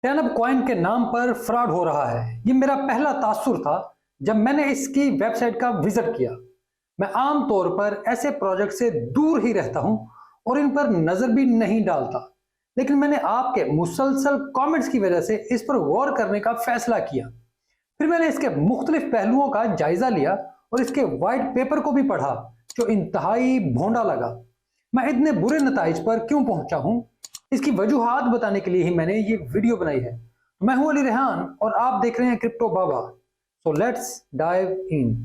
टेनअप coin के नाम पर फ्रॉड हो रहा है। ये मेरा पहला तासुर था जब मैंने इसकी वेबसाइट का विजिट किया। मैं आमतौर पर ऐसे प्रोजेक्ट से दूर ही रहता हूं और इन पर नजर भी नहीं डालता, लेकिन मैंने आपके मुसलसल कमेंट्स की वजह से इस पर गौर करने का फैसला किया। फिर मैंने इसके मुख्तलिफ पहलुओं का जायजा लिया और इसके वाइट पेपर को भी पढ़ा, जो इंतहाई भोंडा लगा। मैं इतने बुरे नताइज पर क्यों पहुंचा हूं, इसकी वजूहात बताने के लिए ही मैंने ये वीडियो बनाई है। मैं हूं अली रेहान और आप देख रहे हैं crypto Baba. So let's dive in.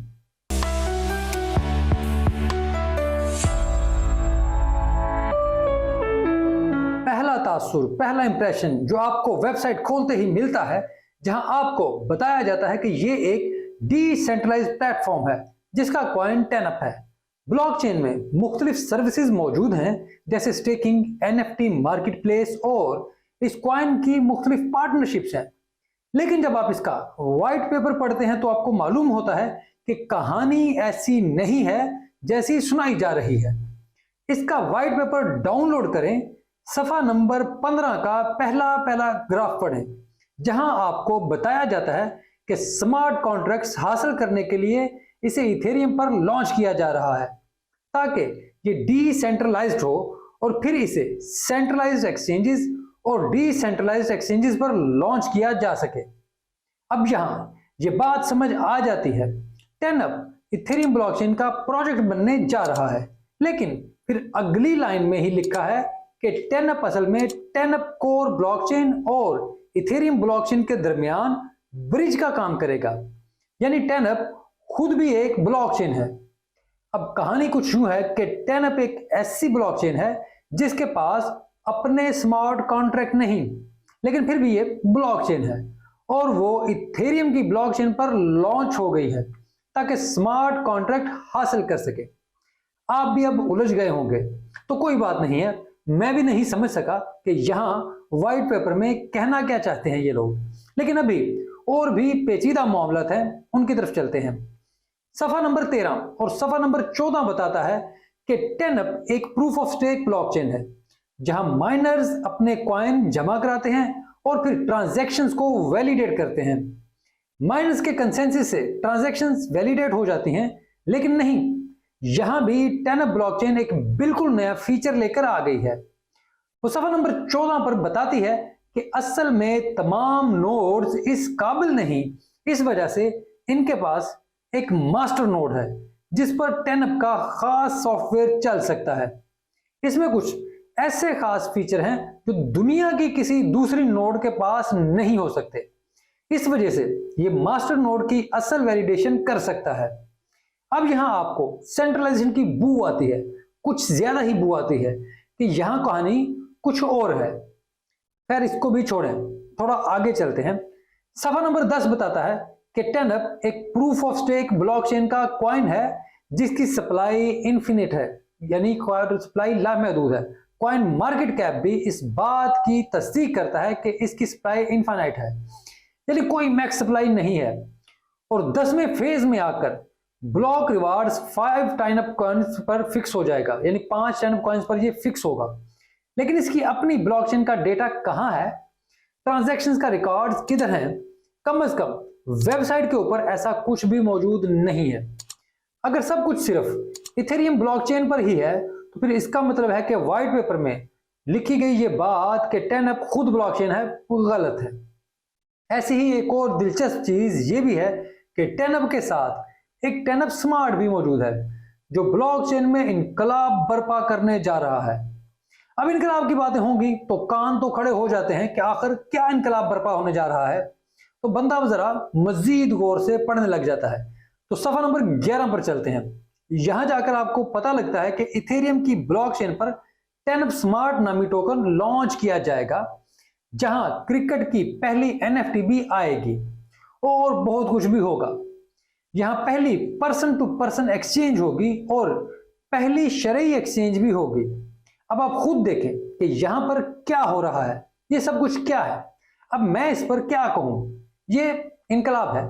पहला तासुर, पहला इंप्रेशन जो आपको वेबसाइट खोलते ही मिलता है, जहां आपको बताया जाता है कि ये एक डिसेंट्रलाइज्ड प्लेटफॉर्म है जिसका कॉइन टेनअप है। ब्लॉकचेन में मुख्तलिफ सर्विसेज मौजूद हैं, जैसे स्टेकिंग, एनएफटी मार्केट प्लेस और इस कॉइन की मुख्तलिफ पार्टनरशिप्स हैं। लेकिन जब आप इसका व्हाइट पेपर पढ़ते हैं तो आपको मालूम होता है कि कहानी ऐसी नहीं है जैसी सुनाई जा रही है। इसका व्हाइट पेपर डाउनलोड करें, सफा नंबर 15 का पहला पहला ग्राफ पढ़ें, जहां आपको बताया जाता है कि स्मार्ट कॉन्ट्रैक्ट्स हासिल करने के लिए इसे इथेरियम पर लॉन्च किया जा रहा है ताकि ये डिसेंट्रलाइज्ड हो और फिर इसे सेंट्रलाइज्ड एक्सचेंजेस और डिसेंट्रलाइज्ड एक्सचेंजेस पर लॉन्च किया जा सके। अब यहां ये बात समझ आ जाती है, टेनअप इथेरियम ब्लॉकचेन का प्रोजेक्ट बनने जा रहा है, लेकिन फिर अगली लाइन में ही लिखा है कि टेनअप असल में टेनअप कोर ब्लॉकचेन और इथेरियम ब्लॉकचेन के दरमियान ब्रिज का काम करेगा, यानी टेनअप खुद भी एक ब्लॉकचेन है। अब कहानी कुछ यूं है कि टेनअप एक ऐसी ब्लॉकचेन है जिसके पास अपने स्मार्ट कॉन्ट्रैक्ट नहीं, लेकिन फिर भी ये ब्लॉकचेन है और वो इथेरियम की ब्लॉकचेन पर लॉन्च हो गई है ताकि स्मार्ट कॉन्ट्रैक्ट हासिल कर सके। आप भी अब उलझ गए होंगे, तो कोई बात नहीं है, मैं भी नहीं समझ सका कि यहाँ व्हाइट पेपर में कहना क्या चाहते हैं ये लोग, लेकिन अभी और भी पेचीदा मामलात हैं, उनकी तरफ चलते हैं। सफा नंबर 13 और सफा नंबर 14 बताता है कि टेनअप एक प्रूफ ऑफ स्टेक ब्लॉकचेन है जहां माइनर्स अपने कॉइन जमा कराते हैं और फिर ट्रांजैक्शंस को वैलिडेट करते हैं। माइनर्स के कंसेंसस से ट्रांजैक्शंस वैलिडेट हो जाती हैं, लेकिन नहीं, यहां भी टेनअप ब्लॉकचेन एक बिल्कुल नया फीचर लेकर आ गई है। वो सफा नंबर 14 पर बताती है कि असल में तमाम नोड्स इस काबिल नहीं, इस वजह से इनके पास एक मास्टर नोड है जिस पर टेनअप का खास सॉफ्टवेयर चल सकता है। इसमें कुछ ऐसे खास फीचर हैं जो दुनिया की किसी दूसरी नोड के पास नहीं हो सकते। इस वजह से ये मास्टर नोड की असल वैलिडेशन कर सकता है। अब यहां आपको सेंट्रलाइजेशन की बू आती है, कुछ ज्यादा ही बू आती है कि यहां कहानी कुछ और है। खैर, इसको भी छोड़ें, थोड़ा आगे चलते हैं। सफा नंबर 10 बताता है कि टेनअप एक प्रूफ ऑफ स्टेक ब्लॉकचेन का कॉइन है जिसकी सप्लाई इनफिनिट है, यानी सप्लाई लामहदूद है। कॉइन मार्केट कैप भी इस बात की तस्दीक करता है कि इसकी सप्लाई इनफाइनाइट है, यानी कोई मैक्स सप्लाई नहीं है। और 10वें फेज में आकर ब्लॉक रिवार्ड्स 5 टेनअप कॉइन्स पर फिक्स हो जाएगा, यानी 5 टेनअप कॉइन्स पर ये फिक्स होगा। लेकिन इसकी अपनी ब्लॉकचेन का डेटा कहां है, ट्रांजैक्शंस का रिकॉर्ड्स किधर हैं? कम से कम वेबसाइट के ऊपर ऐसा कुछ भी मौजूद नहीं है। अगर सब कुछ सिर्फ इथेरियम ब्लॉकचेन पर ही है तो फिर इसका मतलब है कि व्हाइट पेपर में लिखी गई ये बात कि टेनअप खुद ब्लॉकचेन है, वो गलत है। ऐसी ही एक और दिलचस्प चीज ये भी है कि टेनअप के साथ एक टेनअप स्मार्ट भी मौजूद है जो ब्लॉकचेन में इनकलाब बर्पा करने जा रहा है। अब इनकलाब की बातें होंगी तो कान तो खड़े हो जाते हैं कि आखिर क्या इनकलाब बर्पा होने जा रहा है, तो बंदा जरा मजीद गौर से पढ़ने लग जाता है। तो सफा नंबर 11 पर चलते हैं। यहां जाकर आपको पता लगता है कि इथेरियम की ब्लॉकचेन पर टेनअप स्मार्ट नामी टोकन लॉन्च किया जाएगा, जहां क्रिकेट की पहली एनएफटी भी आएगी और बहुत कुछ भी होगा। यहां पहली पर्सन टू पर्सन एक्सचेंज होगी और पहली शरई एक्सचेंज भी होगी। अब आप खुद देखें कि यहां पर क्या हो रहा है, ये सब कुछ क्या है। अब मैं इस पर क्या कहूं, ये इनकलाब है।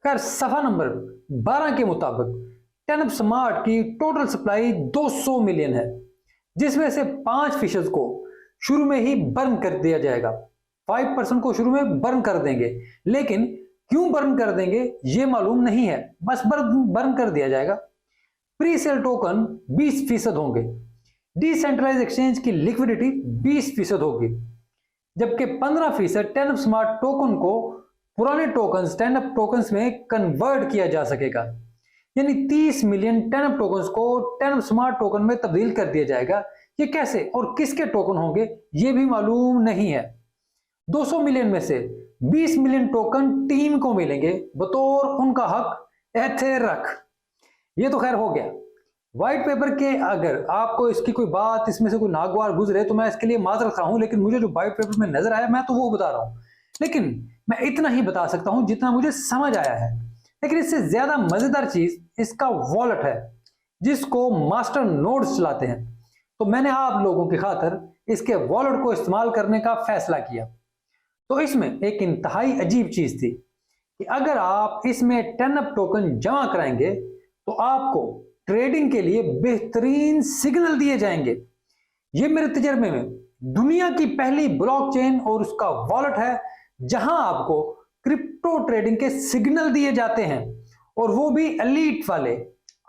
खैर, सफा नंबर 12 के मुताबिक टेनअप स्मार्ट की टोटल सप्लाई 200 मिलियन है, जिसमें से 5% को शुरू में ही बर्न कर दिया जाएगा। 5% को शुरू में बर्न कर देंगे, लेकिन क्यों बर्न कर देंगे ये मालूम नहीं है, बस बर्न कर दिया जाएगा। प्री सेल टोकन 20% होंगे, डिसेंट्रलाइज एक्सचेंज की लिक्विडिटी 20% होगी, जबकि 15% 10 स्मार्ट टोकन को पुराने टोकन 10 टोकन्स में कन्वर्ट किया जा सकेगा। यानी 30 मिलियन 10 टोकन्स को 10 स्मार्ट टोकन में तब्दील कर दिया जाएगा। ये कैसे और किसके टोकन होंगे ये भी मालूम नहीं है। 200 मिलियन में से 20 मिलियन टोकन टीम को मिलेंगे बतौर उनका हक एथेरक। ये तो खैर हो गया व्हाइट पेपर के। अगर आपको इसकी कोई बात, इसमें से कोई नागवार गुजरे तो मैं इसके लिए माजरत खा हूं, लेकिन मुझे जो व्हाइट पेपर में नजर आया मैं तो वो बता रहा हूं। लेकिन मैं इतना ही बता सकता हूं जितना मुझे समझ आया है। लेकिन इससे ज्यादा मजेदार चीज इसका वॉलेट है, जिसको मास्टर नोड्स चलाते हैं। तो मैंने आप लोगों की खातिर इसके वॉलेट को इस्तेमाल करने का फैसला किया। तो इसमें एक इंतहाई अजीब चीज थी कि अगर आप इसमें 10 टोकन जमा कराएंगे तो आपको ट्रेडिंग के लिए बेहतरीन सिग्नल दिए जाएंगे। ये मेरे तजर्बे में दुनिया की पहली ब्लॉकचेन और उसका वॉलेट है जहां आपको क्रिप्टो ट्रेडिंग के सिग्नल दिए जाते हैं, और वो भी एलीट वाले।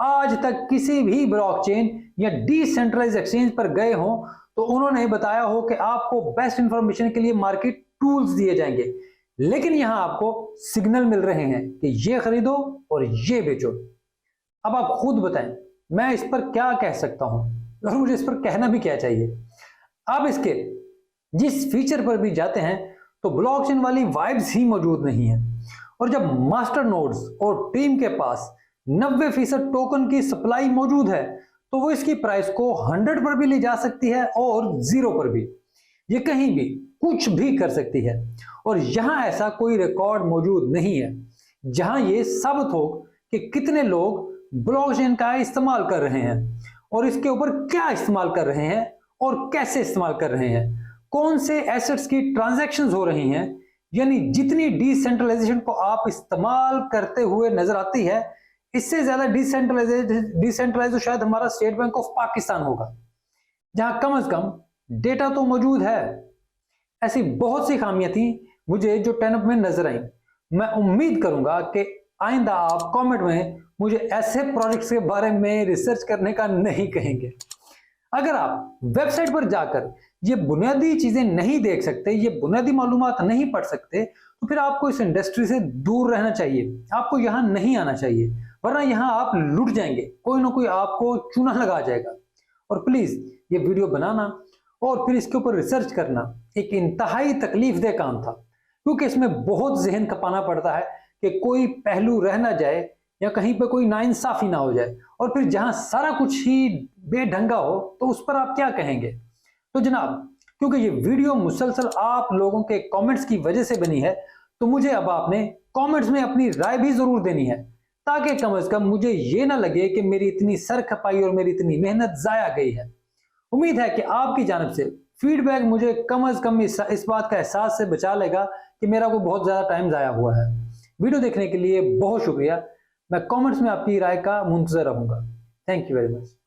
आज तक किसी भी ब्लॉकचेन या डिसेंट्रलाइज्ड एक्सचेंज पर गए हो तो उन्होंने बताया हो कि आपको बेस्ट इंफॉर्मेशन के लिए मार्केट टूल्स दिए जाएंगे, लेकिन यहां आपको सिग्नल मिल रहे हैं कि ये खरीदो और ये बेचो। अब आप खुद बताएं मैं इस पर क्या कह सकता हूं और मुझे इस पर कहना भी क्या चाहिए। अब इसके जिस फीचर पर भी जाते हैं तो ब्लॉकचेन वाली वाइब्स ही मौजूद नहीं है, और जब मास्टर नोड्स और टीम के पास 90% टोकन की सप्लाई मौजूद है तो वो इसकी प्राइस को 100 पर भी ले जा सकती है और 0 पर भी। ये कहीं भी कुछ भी कर सकती है, और यहां ऐसा कोई रिकॉर्ड मौजूद नहीं है जहां ये साबित हो कि कितने लोग ब्लॉकचेन का इस्तेमाल कर रहे हैं और इसके ऊपर क्या इस्तेमाल कर रहे हैं और कैसे इस्तेमाल कर रहे हैं, कौन से एसेट्स की ट्रांजैक्शंस हो रही हैं। यानी जितनी डिसेंट्रलाइजेशन को आप इस्तेमाल करते हुए नजर आती है, इससे ज्यादा डिसेंट्रलाइज तो शायद हमारा स्टेट बैंक ऑफ पाकिस्तान होगा, जहां कम से कम डेटा तो मौजूद है। ऐसी बहुत सी खामियां थी मुझे जो 10 में नजर आई। मैं उम्मीद करूंगा कि आइंदा आप कमेंट में मुझे ऐसे प्रोजेक्ट्स के बारे में रिसर्च करने का नहीं कहेंगे। अगर आप वेबसाइट पर जाकर ये बुनियादी चीजें नहीं देख सकते, ये बुनियादी मालूमात नहीं पढ़ सकते, तो फिर आपको इस इंडस्ट्री से दूर रहना चाहिए। आपको यहां नहीं आना चाहिए, वरना यहां आप लुट जाएंगे, कोई ना कोई आपको चूना लगा जाएगा। और प्लीज ये वीडियो बनाना और फिर इसके ऊपर रिसर्च करना एक इंतहाई तकलीफदेह काम था, क्योंकि इसमें बहुत जहन खपाना पड़ता है कि कोई पहलू रह ना जाए या कहीं पे कोई नाइंसाफी ना हो जाए, और फिर जहां सारा कुछ ही बेढंगा हो तो उस पर आप क्या कहेंगे। तो जनाब, क्योंकि ये वीडियो मुसलसल आप लोगों के कमेंट्स की वजह से बनी है, तो मुझे अब आपने कमेंट्स में अपनी राय भी जरूर देनी है, ताकि कम से कम मुझे ये ना लगे कि मेरी इतनी सर खपाई और मेरी इतनी मेहनत जाया गई है। उम्मीद है कि आपकी जानिब से फीडबैक मुझे कम से कम इस बात का एहसास से बचा लेगा कि मेरा कोई बहुत ज्यादा टाइम जाया हुआ है। वीडियो देखने के लिए बहुत शुक्रिया। मैं कमेंट्स में आपकी राय का मुंतजर रहूंगा। Thank you very much.